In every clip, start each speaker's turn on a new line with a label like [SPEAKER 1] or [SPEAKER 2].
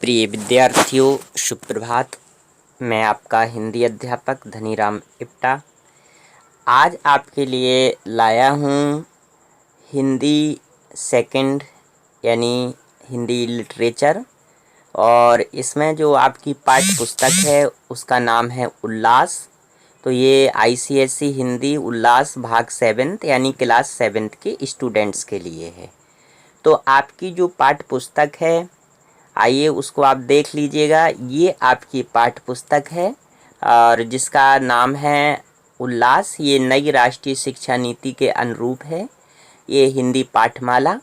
[SPEAKER 1] प्रिय विद्यार्थियों, शुभ प्रभात। मैं आपका हिंदी अध्यापक धनीराम इप्टा आज आपके लिए लाया हूँ हिंदी सेकंड यानी हिंदी लिटरेचर। और इसमें जो आपकी पाठ्य पुस्तक है उसका नाम है उल्लास। तो ये आईसीएसई हिंदी उल्लास भाग 7th यानी क्लास 7th के स्टूडेंट्स के लिए है। तो आपकी जो पाठ्य पुस्तक है, आइए उसको आप देख लीजिएगा। ये आपकी पाठ्य पुस्तक है और जिसका नाम है उल्लास। ये नई राष्ट्रीय शिक्षा नीति के अनुरूप है। ये हिंदी पाठमाला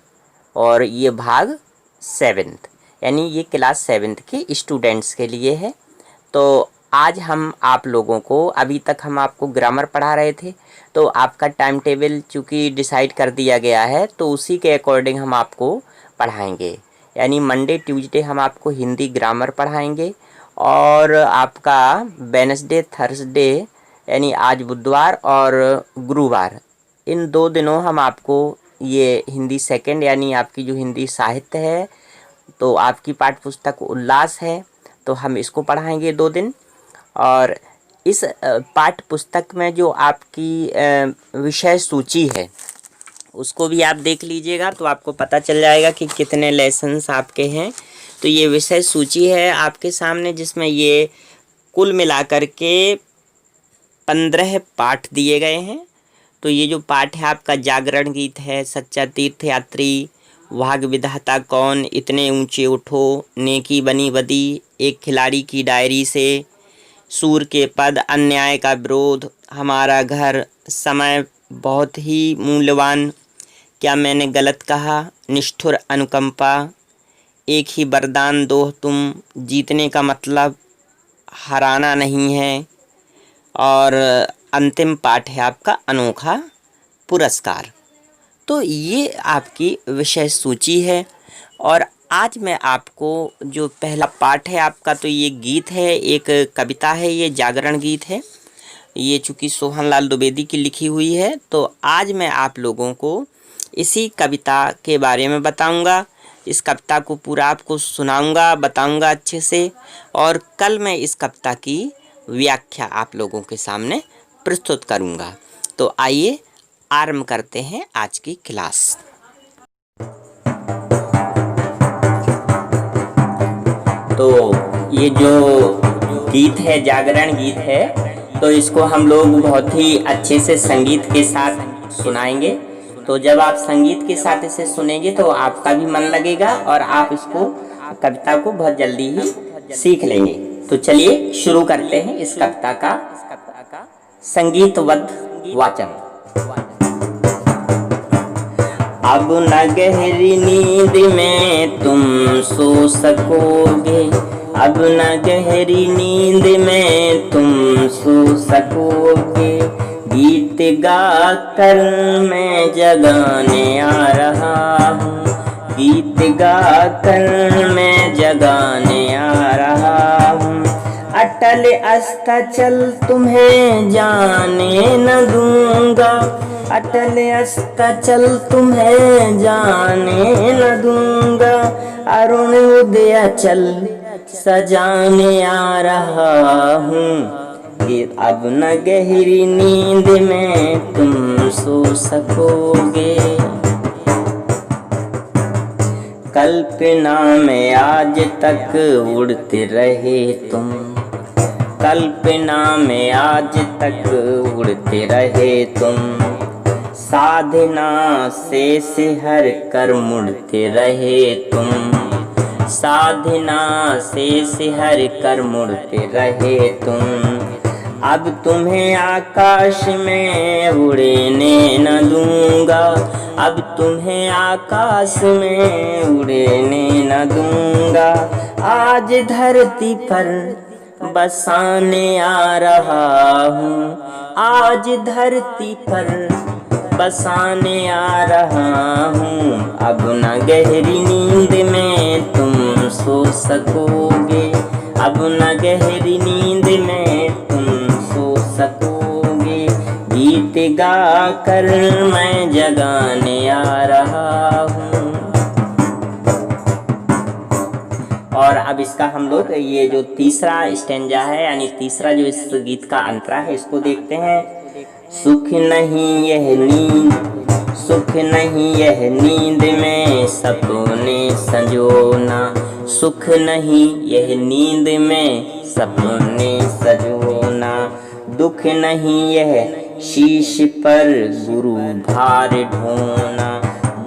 [SPEAKER 1] और ये भाग 7th यानी ये क्लास 7th के स्टूडेंट्स के लिए है। तो आज हम आप लोगों को, अभी तक हम आपको ग्रामर पढ़ा रहे थे, तो आपका टाइम टेबल चूँकि डिसाइड कर दिया गया है तो उसी के अकॉर्डिंग हम आपको पढ़ाएंगे। यानी मंडे ट्यूसडे हम आपको हिंदी ग्रामर पढ़ाएंगे और आपका वेडनेसडे थर्सडे यानी आज बुधवार और गुरुवार, इन 2 दिनों हम आपको ये हिंदी सेकंड यानी आपकी जो हिंदी साहित्य है, तो आपकी पाठ्य पुस्तक उल्लास है, तो हम इसको पढ़ाएंगे 2 दिन। और इस पाठ्य पुस्तक में जो आपकी विषय सूची है उसको भी आप देख लीजिएगा तो आपको पता चल जाएगा कि कितने लेसन्स आपके हैं। तो ये विषय सूची है आपके सामने, जिसमें ये कुल मिलाकर के 15 पाठ दिए गए हैं। तो ये जो पाठ है आपका जागरण गीत है, सच्चा तीर्थ यात्री, भाग विधाता कौन, इतने ऊंचे उठो, नेकी बनी बदी, एक खिलाड़ी की डायरी से, सूर के पद, अन्याय का विरोध, हमारा घर, समय बहुत ही मूल्यवान, क्या मैंने गलत कहा, निष्ठुर अनुकंपा, एक ही वरदान दो तुम, जीतने का मतलब हराना नहीं है, और अंतिम पाठ है आपका अनोखा पुरस्कार। तो ये आपकी विषय सूची है। और आज मैं आपको जो पहला पाठ है आपका, तो ये गीत है, एक कविता है, ये जागरण गीत है। ये चूँकि सोहनलाल द्विवेदी की लिखी हुई है, तो आज मैं आप लोगों को इसी कविता के बारे में बताऊंगा। इस कविता को पूरा आपको सुनाऊंगा, बताऊंगा अच्छे से, और कल मैं इस कविता की व्याख्या आप लोगों के सामने प्रस्तुत करूंगा। तो आइए आरंभ करते हैं आज की क्लास। तो ये जो गीत है जागरण गीत है, तो इसको हम लोग बहुत ही अच्छे से संगीत के साथ सुनाएंगे। तो जब आप संगीत के साथ इसे सुनेंगे तो आपका भी मन लगेगा और आप इसको कविता को बहुत जल्दी ही सीख लेंगे। तो चलिए शुरू करते हैं इस कविता का संगीतबद्ध वाचन। अब न गहरी नींद में तुम सो सकोगे, अब न गहरी नींद में तुम सो सकोगे, गीत गा कर मैं जगाने आ रहा हूँ, गीत गा कर मैं जगाने आ रहा हूँ, अटल अस्ताचल तुम्हें जाने न दूंगा, अटल अस्ताचल तुम्हें जाने न दूंगा, अरुण उदयाचल सजाने आ रहा हूँ, अब न गहरी नींद में तुम सो सकोगे। कल्पना में आज तक उड़ते रहे तुम, कल्पना में आज तक उड़ते रहे तुम, साधना से सिहर कर मुड़ते रहे तुम, साधना से सिहर कर मुड़ते रहे तुम, अब तुम्हें आकाश में उड़ने न दूंगा, अब तुम्हें आकाश में उड़ने न दूंगा, आज धरती पर बसाने आ रहा हूँ, आज धरती पर बसाने आ रहा हूँ, अब न गहरी नींद में तुम सो सकोगे, अब न गहरी नींद में तुम सो सकोगे, गीत गा कर मैं जगाने आ रहा हूँ। और अब इसका हम लोग ये जो तीसरा स्टेंजा है यानी तीसरा जो इस गीत का अंतरा है इसको देखते हैं। सुख नहीं यह नींद, सुख नहीं यह नींद में सपने संजोना, सुख नहीं यह नींद में सपने संजोना, दुख नहीं यह शीश पर गुरु भार ढोना,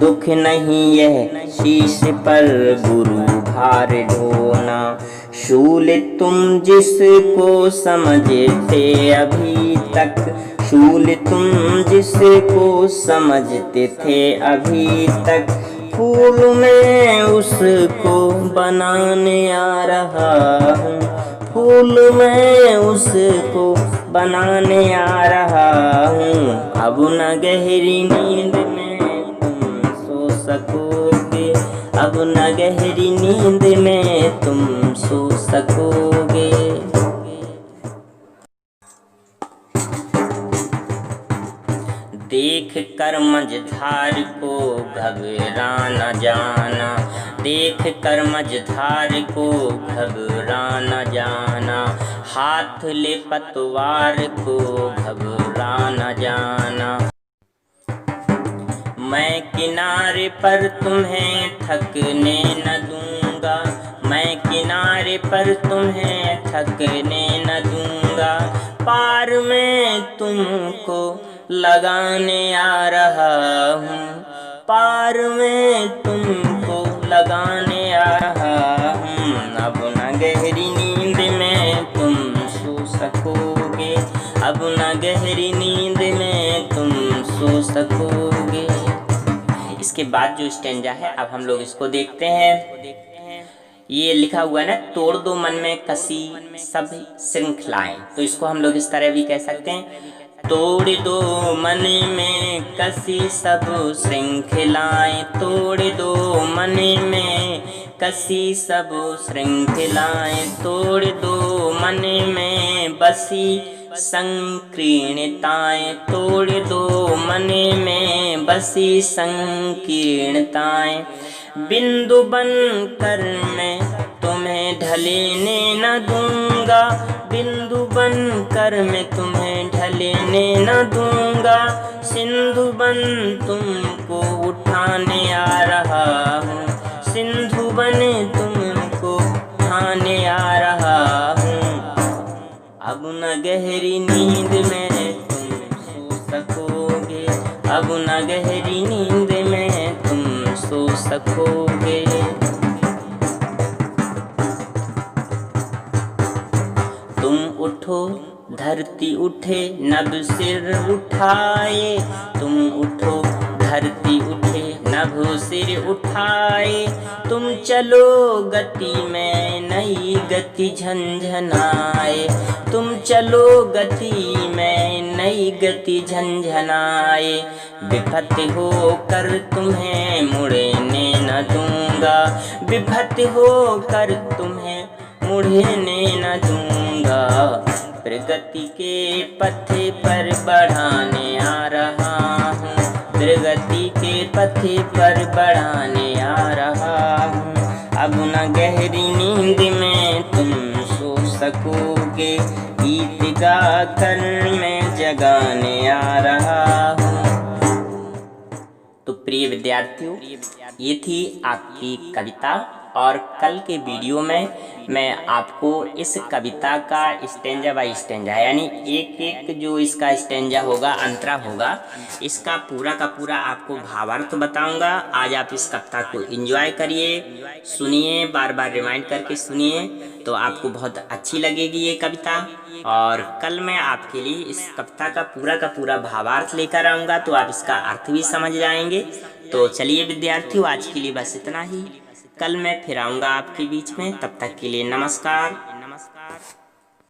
[SPEAKER 1] दुख नहीं यह शीश पर गुरु भार ढोना। शूल तुम जिसको समझते अभी तक, शूल तुम जिसको समझते थे अभी तक, फूल मैं उसको बनाने आ रहा हूँ, फूल मैं उसको बनाने आ रहा हूँ। अब न गहरी नींद में तुम सो सकोगे, अब न गहरी नींद में तुम सो सकोगे। देख कर मझधार को घबरा न जाना, देख कर मझधार को घबरा न जाना, हाथ ले पतवार को घबरा न जाना। मैं किनारे पर तुम्हें थकने न दूंगा, मैं किनारे पर तुम्हें थकने न दूंगा, पार में तुमको लगाने आ रहा हूँ, पार में तुमको लगाने आ रहा हूँ। अब न गहरी नींद में तुम सो सकोगे, अब न गहरी नींद में तुम सो सकोगे। इसके बाद जो स्टेंजा है अब हम लोग इसको देखते हैं। ये लिखा हुआ है ना, तोड़ दो मन में कसी सब श्रृंखलाएं, तो इसको हम लोग इस तरह भी कह सकते हैं, तोड़ दो मन में कसी सब श्रृंखलाएं, तोड़ दो मन में कसी सब श्रृंखलाएं, तोड़ दो मन में बसी संकीर्णताएं, तोड़ दो मन में बसी संकीर्णताएं। बिंदु बन कर मैं तुम्हें ढलने न दूंगा, बिंदु बन कर मैं तुम्हें ढलने न दूंगा, सिंधु बन तुमको उठाने आ रहा हूँ, सिंधु बन तुमको उठाने आ रहा हूँ। अब न गहरी नींद में तुम सो सकोगे, अब न गहरी नींद में तुम सो सकोगे। तुम उठो धरती उठे नभ सिर उठाए, तुम उठो धरती उठे नभ सिर उठाए, तुम चलो गति में नई गति झंझनाए, तुम चलो गति में नई गति झंझनाए। विफत हो कर तुम्हें मुड़ने न दूंगा, विफत हो कर तुम्हें मुड़ने न दूंगा, प्रगति के पथ पर बढ़ाने आ रहा हूँ, प्रगति के पथ पर बढ़ाने आ रहा हूँ। अब न गहरी नींद में तुम सो सकोगे, गीत गा कर मैं जगाने आ रहा हूँ। तो प्रिय विद्यार्थियों, ये थी आपकी कविता और कल के वीडियो में मैं आपको इस कविता का स्टेंजा बाय स्टेंजा यानी एक एक जो इसका स्टेंजा होगा, अंतरा होगा, इसका पूरा का पूरा आपको भावार्थ बताऊंगा। आज आप इस कविता को एंजॉय करिए, सुनिए, बार बार रिमाइंड करके सुनिए, तो आपको बहुत अच्छी लगेगी ये कविता। और कल मैं आपके लिए इस कविता का पूरा भावार्थ लेकर आऊँगा, तो आप इसका अर्थ भी समझ जाएंगे। तो चलिए विद्यार्थियों, आज के लिए बस इतना ही। कल मैं फिर आऊँगा आपके बीच में, तब तक के लिए नमस्कार।